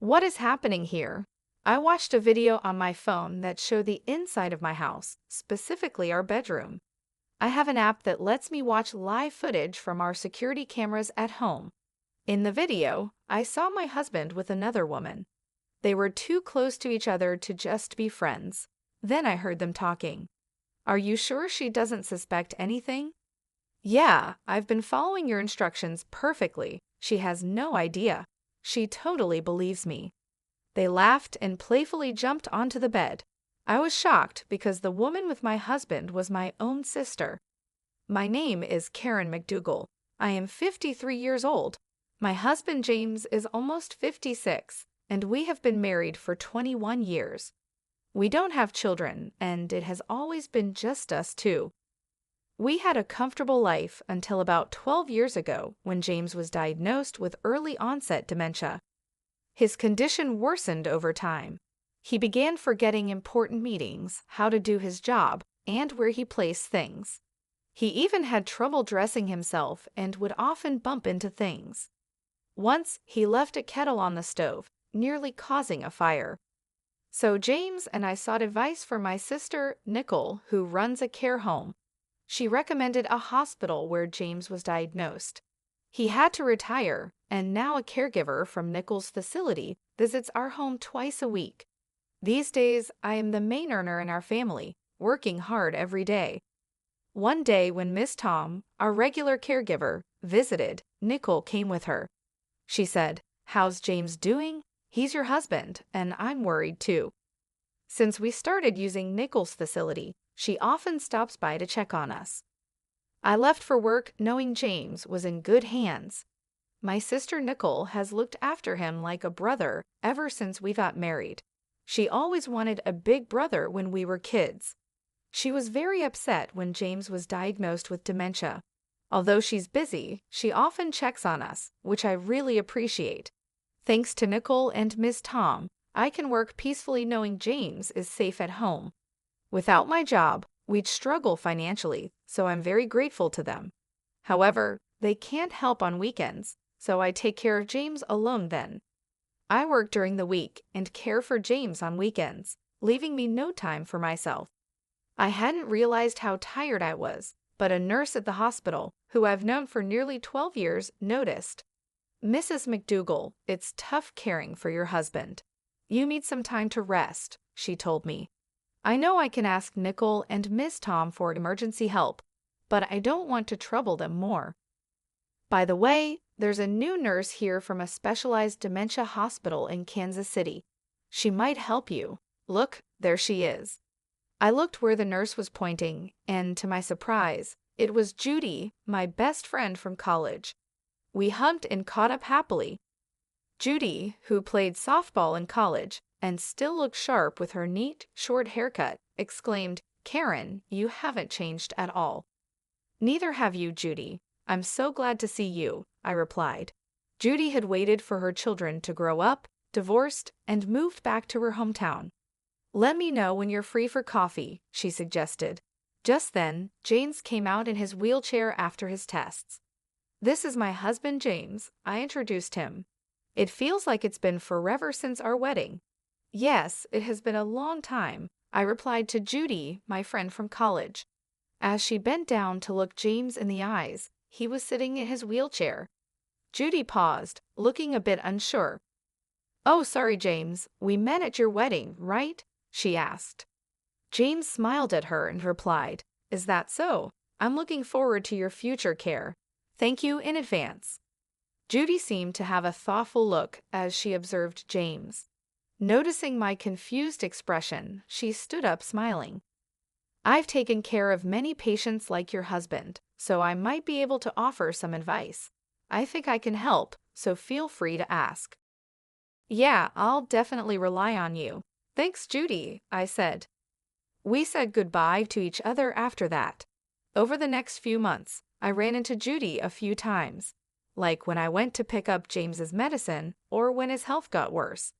What is happening here? I watched a video on my phone that showed the inside of my house, specifically our bedroom. I have an app that lets me watch live footage from our security cameras at home. In the video, I saw my husband with another woman. They were too close to each other to just be friends. Then I heard them talking. Are you sure she doesn't suspect anything? Yeah, I've been following your instructions perfectly. She has no idea. She totally believes me. They laughed and playfully jumped onto the bed. I was shocked because the woman with my husband was my own sister. My name is Karen McDougal. I am 53 years old. My husband James is almost 56, and we have been married for 21 years. We don't have children, and it has always been just us two. We had a comfortable life until about 12 years ago when James was diagnosed with early onset dementia. His condition worsened over time. He began forgetting important meetings, how to do his job, and where he placed things. He even had trouble dressing himself and would often bump into things. Once, he left a kettle on the stove, nearly causing a fire. So James and I sought advice from my sister, Nicole, who runs a care home. She recommended a hospital where James was diagnosed. He had to retire, and now a caregiver from Nicole's facility visits our home twice a week. These days, I am the main earner in our family, working hard every day. One day when Miss Tom, our regular caregiver, visited, Nicole came with her. She said, "How's James doing? He's your husband, and I'm worried too." Since we started using Nicole's facility, she often stops by to check on us. I left for work knowing James was in good hands. My sister Nicole has looked after him like a brother ever since we got married. She always wanted a big brother when we were kids. She was very upset when James was diagnosed with dementia. Although she's busy, she often checks on us, which I really appreciate. Thanks to Nicole and Miss Tom, I can work peacefully knowing James is safe at home. Without my job, we'd struggle financially, so I'm very grateful to them. However, they can't help on weekends, so I take care of James alone then. I work during the week and care for James on weekends, leaving me no time for myself. I hadn't realized how tired I was, but a nurse at the hospital, who I've known for nearly 12 years, noticed. "Mrs. McDougal, it's tough caring for your husband. You need some time to rest," she told me. I know I can ask Nicole and Miss Tom for emergency help, but I don't want to trouble them more. By the way, there's a new nurse here from a specialized dementia hospital in Kansas City. She might help you. Look, there she is. I looked where the nurse was pointing, and to my surprise, it was Judy, my best friend from college. We hugged and caught up happily. Judy, who played softball in college and still looked sharp with her neat, short haircut, exclaimed, "Karen, you haven't changed at all." "Neither have you, Judy. I'm so glad to see you," I replied. Judy had waited for her children to grow up, divorced, and moved back to her hometown. "Let me know when you're free for coffee," she suggested. Just then, James came out in his wheelchair after his tests. "This is my husband James," I introduced him. "It feels like it's been forever since our wedding." "Yes, it has been a long time," I replied to Judy, my friend from college. As she bent down to look James in the eyes, he was sitting in his wheelchair. Judy paused, looking a bit unsure. "Oh, sorry, James. We met at your wedding, right?" she asked. James smiled at her and replied, "Is that so? I'm looking forward to your future care. Thank you in advance." Judy seemed to have a thoughtful look as she observed James. Noticing my confused expression, she stood up smiling. "I've taken care of many patients like your husband, so I might be able to offer some advice. I think I can help, so feel free to ask." "Yeah, I'll definitely rely on you. Thanks, Judy," I said. We said goodbye to each other after that. Over the next few months, I ran into Judy a few times, like when I went to pick up James's medicine or when his health got worse.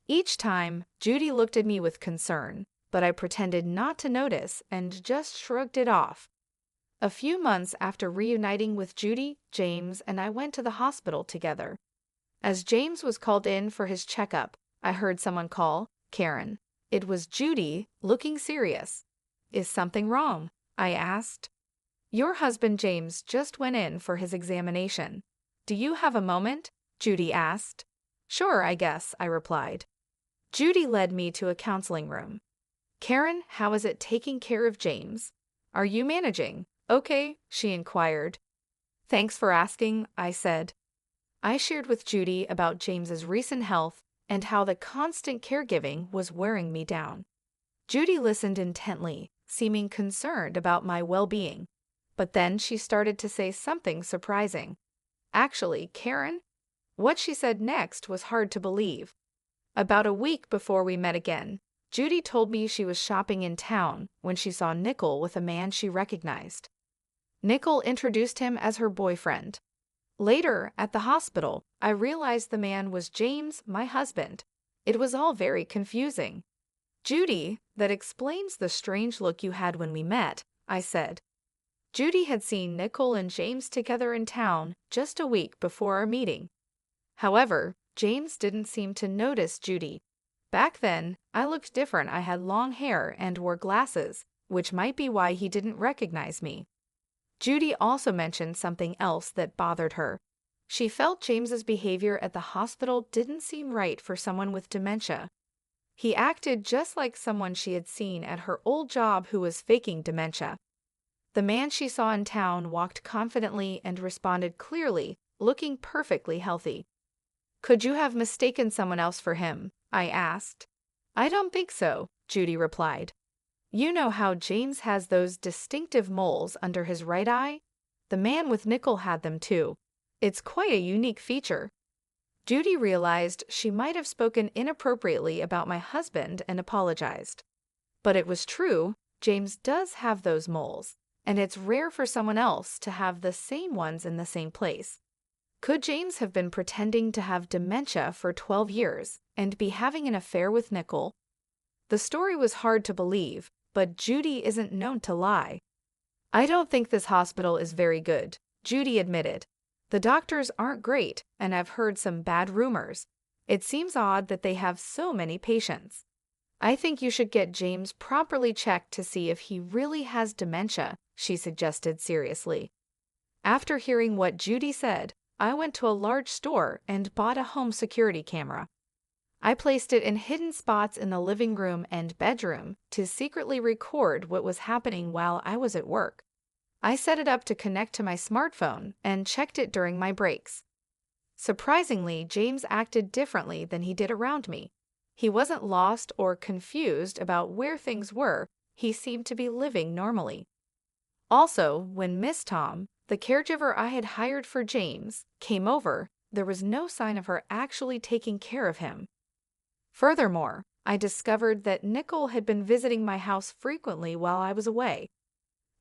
Each time, Judy looked at me with concern, but I pretended not to notice and just shrugged it off. A few months after reuniting with Judy, James and I went to the hospital together. As James was called in for his checkup, I heard someone call, "Karen." It was Judy, looking serious. "Is something wrong?" I asked. "Your husband James just went in for his examination. Do you have a moment?" Judy asked. "Sure, I guess," I replied. Judy led me to a counseling room. "Karen, how is it taking care of James? Are you managing okay?" she inquired. "Thanks for asking," I said. I shared with Judy about James's recent health and how the constant caregiving was wearing me down. Judy listened intently, seeming concerned about my well-being. But then she started to say something surprising. "Actually, Karen," what she said next was hard to believe. About a week before we met again, Judy told me she was shopping in town when she saw Nickel with a man she recognized. Nickel introduced him as her boyfriend. Later, at the hospital, I realized the man was James, my husband. It was all very confusing. "Judy, that explains the strange look you had when we met," I said. Judy had seen Nickel and James together in town just a week before our meeting. However, James didn't seem to notice Judy. Back then, I looked different. I had long hair and wore glasses, which might be why he didn't recognize me. Judy also mentioned something else that bothered her. She felt James's behavior at the hospital didn't seem right for someone with dementia. He acted just like someone she had seen at her old job who was faking dementia. The man she saw in town walked confidently and responded clearly, looking perfectly healthy. "Could you have mistaken someone else for him?" I asked. "I don't think so," Judy replied. "You know how James has those distinctive moles under his right eye? The man with Nickel had them too. It's quite a unique feature." Judy realized she might have spoken inappropriately about my husband and apologized. But it was true, James does have those moles, and it's rare for someone else to have the same ones in the same place. Could James have been pretending to have dementia for 12 years and be having an affair with Nickel? The story was hard to believe, but Judy isn't known to lie. "I don't think this hospital is very good," Judy admitted. "The doctors aren't great, and I've heard some bad rumors. It seems odd that they have so many patients. I think you should get James properly checked to see if he really has dementia," she suggested seriously. After hearing what Judy said, I went to a large store and bought a home security camera. I placed it in hidden spots in the living room and bedroom to secretly record what was happening while I was at work. I set it up to connect to my smartphone and checked it during my breaks. Surprisingly, James acted differently than he did around me. He wasn't lost or confused about where things were. He seemed to be living normally. Also, when Miss Tom, the caregiver I had hired for James, came over, there was no sign of her actually taking care of him. Furthermore, I discovered that Nickel had been visiting my house frequently while I was away.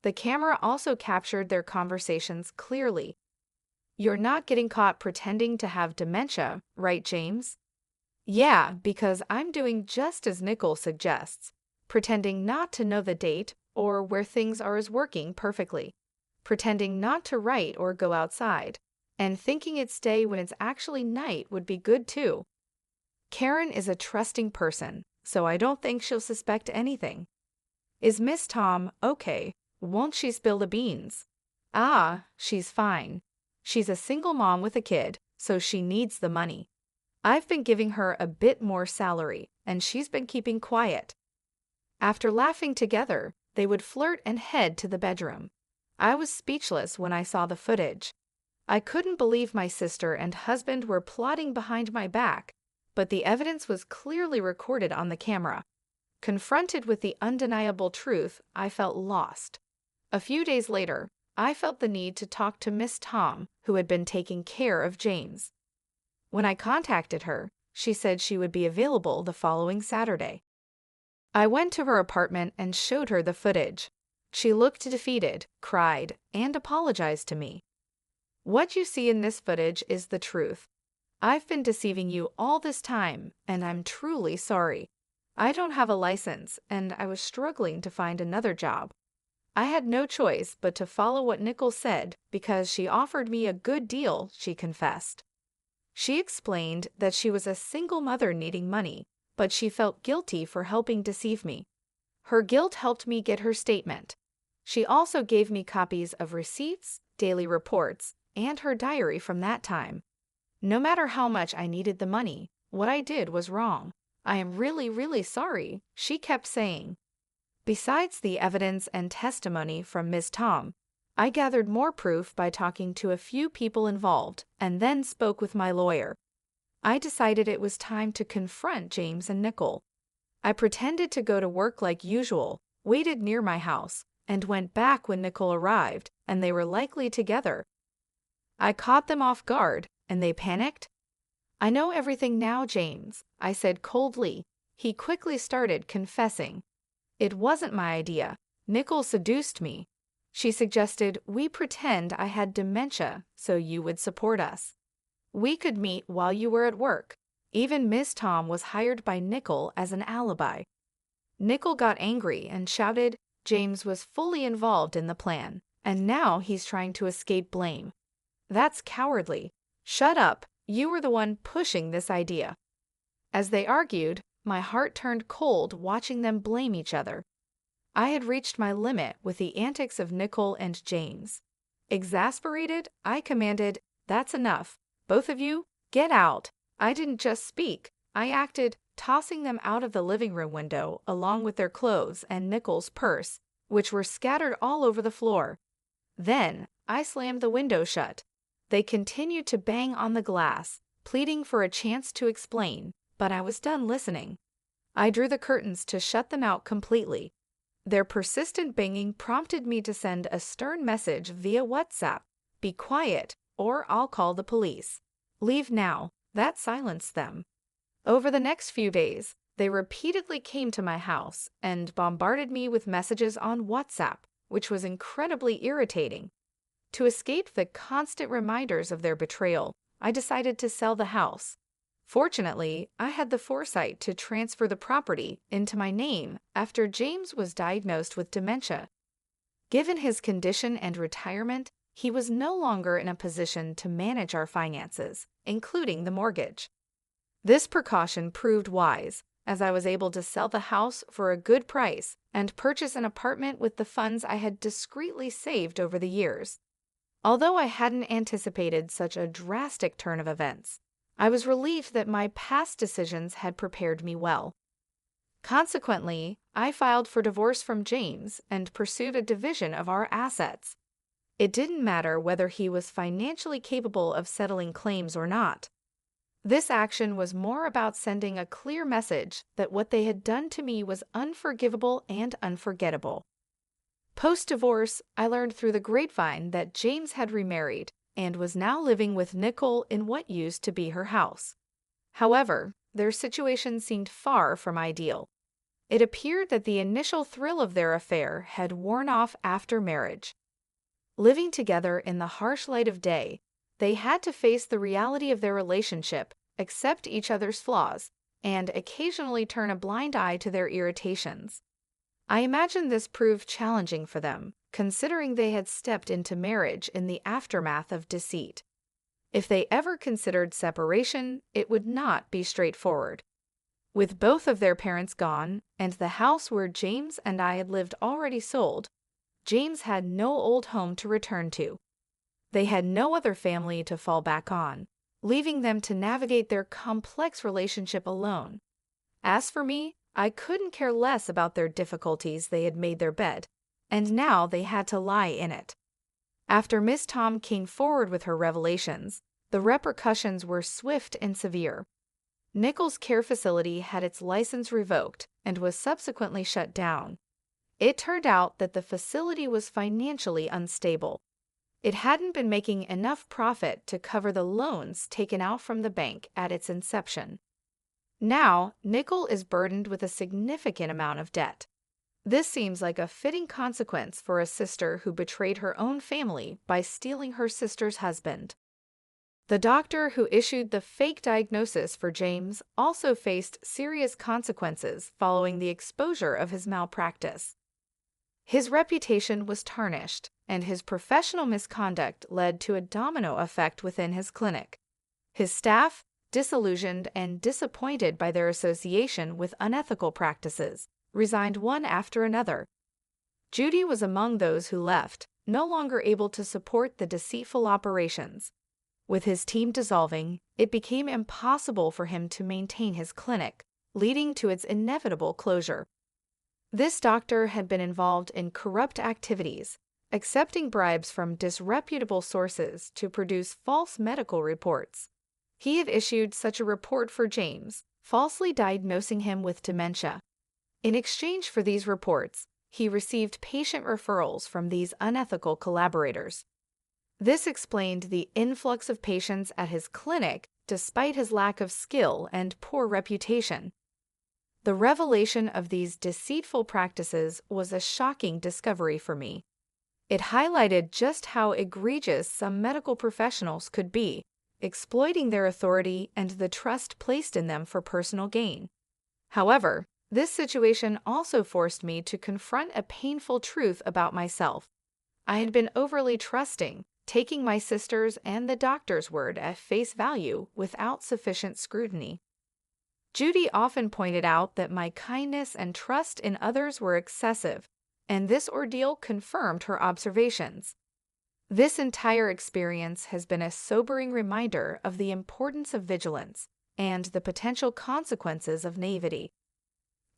The camera also captured their conversations clearly. "You're not getting caught pretending to have dementia, right, James?" "Yeah, because I'm doing just as Nickel suggests, pretending not to know the date or where things are as working perfectly, pretending not to write or go outside, and thinking it's day when it's actually night would be good too. Karen is a trusting person, so I don't think she'll suspect anything. Is Miss Tom okay? Won't she spill the beans?" "Ah, she's fine. She's a single mom with a kid, so she needs the money. I've been giving her a bit more salary, and she's been keeping quiet." After laughing together, they would flirt and head to the bedroom. I was speechless when I saw the footage. I couldn't believe my sister and husband were plotting behind my back, but the evidence was clearly recorded on the camera. Confronted with the undeniable truth, I felt lost. A few days later, I felt the need to talk to Miss Tom, who had been taking care of James. When I contacted her, she said she would be available the following Saturday. I went to her apartment and showed her the footage. She looked defeated, cried, and apologized to me. "What you see in this footage is the truth. I've been deceiving you all this time, and I'm truly sorry. I don't have a license, and I was struggling to find another job. I had no choice but to follow what Nicole said because she offered me a good deal," she confessed. She explained that she was a single mother needing money, but she felt guilty for helping deceive me. Her guilt helped me get her statement. She also gave me copies of receipts, daily reports, and her diary from that time. No matter how much I needed the money, what I did was wrong. I am really, really sorry, she kept saying. Besides the evidence and testimony from Ms. Tom, I gathered more proof by talking to a few people involved and then spoke with my lawyer. I decided it was time to confront James and Nicole. I pretended to go to work like usual, waited near my house, and went back when Nicole arrived, and they were likely together. I caught them off guard, and they panicked. I know everything now, James, I said coldly. He quickly started confessing. It wasn't my idea. Nicole seduced me. She suggested we pretend I had dementia so you would support us. We could meet while you were at work. Even Miss Tom was hired by Nicole as an alibi. Nicole got angry and shouted James was fully involved in the plan, and now he's trying to escape blame. That's cowardly. Shut up. You were the one pushing this idea. As they argued, my heart turned cold watching them blame each other. I had reached my limit with the antics of Nicole and James. Exasperated, I commanded, "That's enough. Both of you, get out." I didn't just speak, I acted, tossing them out of the living room window along with their clothes and Nicole's purse, which were scattered all over the floor. Then, I slammed the window shut. They continued to bang on the glass, pleading for a chance to explain, but I was done listening. I drew the curtains to shut them out completely. Their persistent banging prompted me to send a stern message via WhatsApp. Be quiet, or I'll call the police. Leave now. That silenced them. Over the next few days, they repeatedly came to my house and bombarded me with messages on WhatsApp, which was incredibly irritating. To escape the constant reminders of their betrayal, I decided to sell the house. Fortunately, I had the foresight to transfer the property into my name after James was diagnosed with dementia. Given his condition and retirement, he was no longer in a position to manage our finances, including the mortgage. This precaution proved wise, as I was able to sell the house for a good price and purchase an apartment with the funds I had discreetly saved over the years. Although I hadn't anticipated such a drastic turn of events, I was relieved that my past decisions had prepared me well. Consequently, I filed for divorce from James and pursued a division of our assets. It didn't matter whether he was financially capable of settling claims or not. This action was more about sending a clear message that what they had done to me was unforgivable and unforgettable. Post-divorce, I learned through the grapevine that James had remarried and was now living with Nicole in what used to be her house. However, their situation seemed far from ideal. It appeared that the initial thrill of their affair had worn off after marriage. Living together in the harsh light of day, they had to face the reality of their relationship, accept each other's flaws, and occasionally turn a blind eye to their irritations. I imagine this proved challenging for them, considering they had stepped into marriage in the aftermath of deceit. If they ever considered separation, it would not be straightforward. With both of their parents gone, and the house where James and I had lived already sold, James had no old home to return to. They had no other family to fall back on, leaving them to navigate their complex relationship alone. As for me, I couldn't care less about their difficulties. They had made their bed, and now they had to lie in it. After Miss Tom came forward with her revelations, the repercussions were swift and severe. Nicole's care facility had its license revoked and was subsequently shut down. It turned out that the facility was financially unstable. It hadn't been making enough profit to cover the loans taken out from the bank at its inception. Now, Nicole is burdened with a significant amount of debt. This seems like a fitting consequence for a sister who betrayed her own family by stealing her sister's husband. The doctor who issued the fake diagnosis for James also faced serious consequences following the exposure of his malpractice. His reputation was tarnished, and his professional misconduct led to a domino effect within his clinic. His staff, disillusioned and disappointed by their association with unethical practices, resigned one after another. Judy was among those who left, no longer able to support the deceitful operations. With his team dissolving, it became impossible for him to maintain his clinic, leading to its inevitable closure. This doctor had been involved in corrupt activities, accepting bribes from disreputable sources to produce false medical reports. He had issued such a report for James, falsely diagnosing him with dementia. In exchange for these reports, he received patient referrals from these unethical collaborators. This explained the influx of patients at his clinic despite his lack of skill and poor reputation. The revelation of these deceitful practices was a shocking discovery for me. It highlighted just how egregious some medical professionals could be, exploiting their authority and the trust placed in them for personal gain. However, this situation also forced me to confront a painful truth about myself. I had been overly trusting, taking my sister's and the doctor's word at face value without sufficient scrutiny. Judy often pointed out that my kindness and trust in others were excessive, and this ordeal confirmed her observations. This entire experience has been a sobering reminder of the importance of vigilance and the potential consequences of naivety.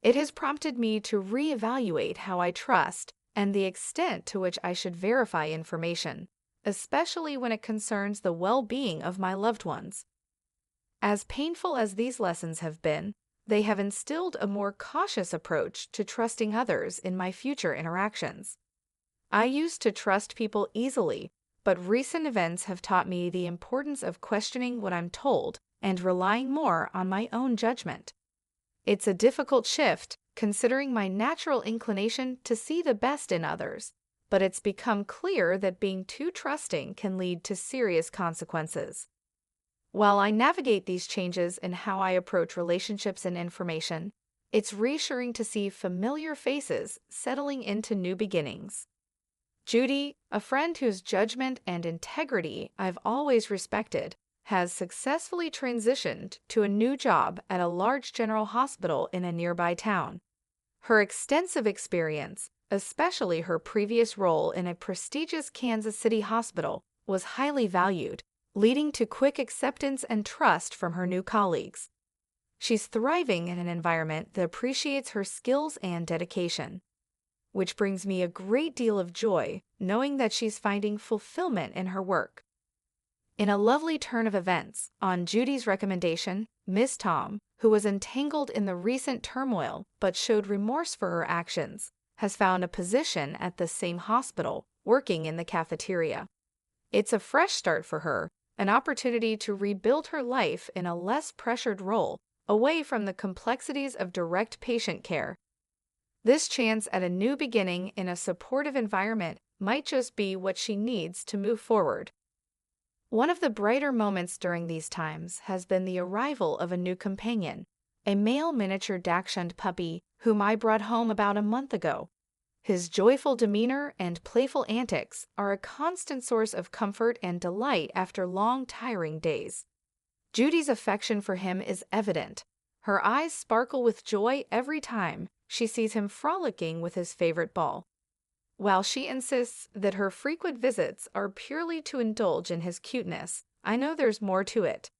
It has prompted me to reevaluate how I trust and the extent to which I should verify information, especially when it concerns the well-being of my loved ones. As painful as these lessons have been, they have instilled a more cautious approach to trusting others in my future interactions. I used to trust people easily, but recent events have taught me the importance of questioning what I'm told and relying more on my own judgment. It's a difficult shift, considering my natural inclination to see the best in others, but it's become clear that being too trusting can lead to serious consequences. While I navigate these changes in how I approach relationships and information, it's reassuring to see familiar faces settling into new beginnings. Judy, a friend whose judgment and integrity I've always respected, has successfully transitioned to a new job at a large general hospital in a nearby town. Her extensive experience, especially her previous role in a prestigious Kansas City hospital, was highly valued, leading to quick acceptance and trust from her new colleagues. She's thriving in an environment that appreciates her skills and dedication, which brings me a great deal of joy knowing that she's finding fulfillment in her work. In a lovely turn of events, on Judy's recommendation, Miss Tom, who was entangled in the recent turmoil but showed remorse for her actions, has found a position at the same hospital, working in the cafeteria. It's a fresh start for her, an opportunity to rebuild her life in a less pressured role, away from the complexities of direct patient care. This chance at a new beginning in a supportive environment might just be what she needs to move forward. One of the brighter moments during these times has been the arrival of a new companion, a male miniature Dachshund puppy whom I brought home about a month ago. His joyful demeanor and playful antics are a constant source of comfort and delight after long, tiring days. Judy's affection for him is evident. Her eyes sparkle with joy every time she sees him frolicking with his favorite ball. While she insists that her frequent visits are purely to indulge in his cuteness, I know there's more to it.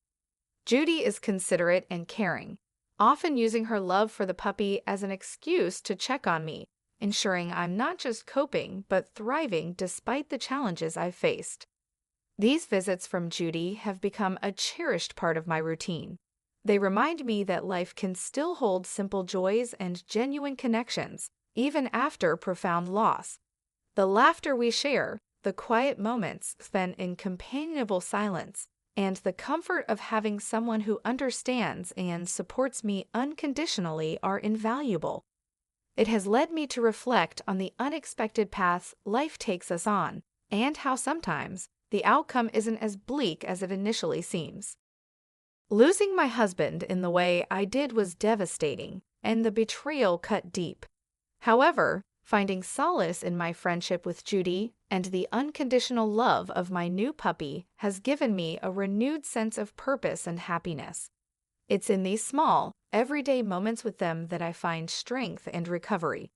Judy is considerate and caring, often using her love for the puppy as an excuse to check on me, ensuring I'm not just coping but thriving despite the challenges I've faced. These visits from Judy have become a cherished part of my routine. They remind me that life can still hold simple joys and genuine connections, even after profound loss. The laughter we share, the quiet moments spent in companionable silence, and the comfort of having someone who understands and supports me unconditionally are invaluable. It has led me to reflect on the unexpected paths life takes us on, and how sometimes the outcome isn't as bleak as it initially seems. Losing my husband in the way I did was devastating, and the betrayal cut deep. However, Finding solace in my friendship with Judy and the unconditional love of my new puppy has given me a renewed sense of purpose and happiness. It's in these small, everyday moments with them that I find strength and recovery.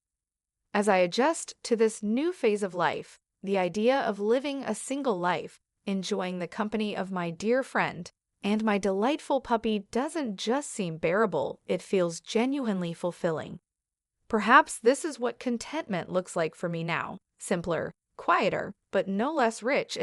As I adjust to this new phase of life, the idea of living a single life, enjoying the company of my dear friend, and my delightful puppy doesn't just seem bearable, it feels genuinely fulfilling. Perhaps this is what contentment looks like for me now: simpler, quieter, but no less rich in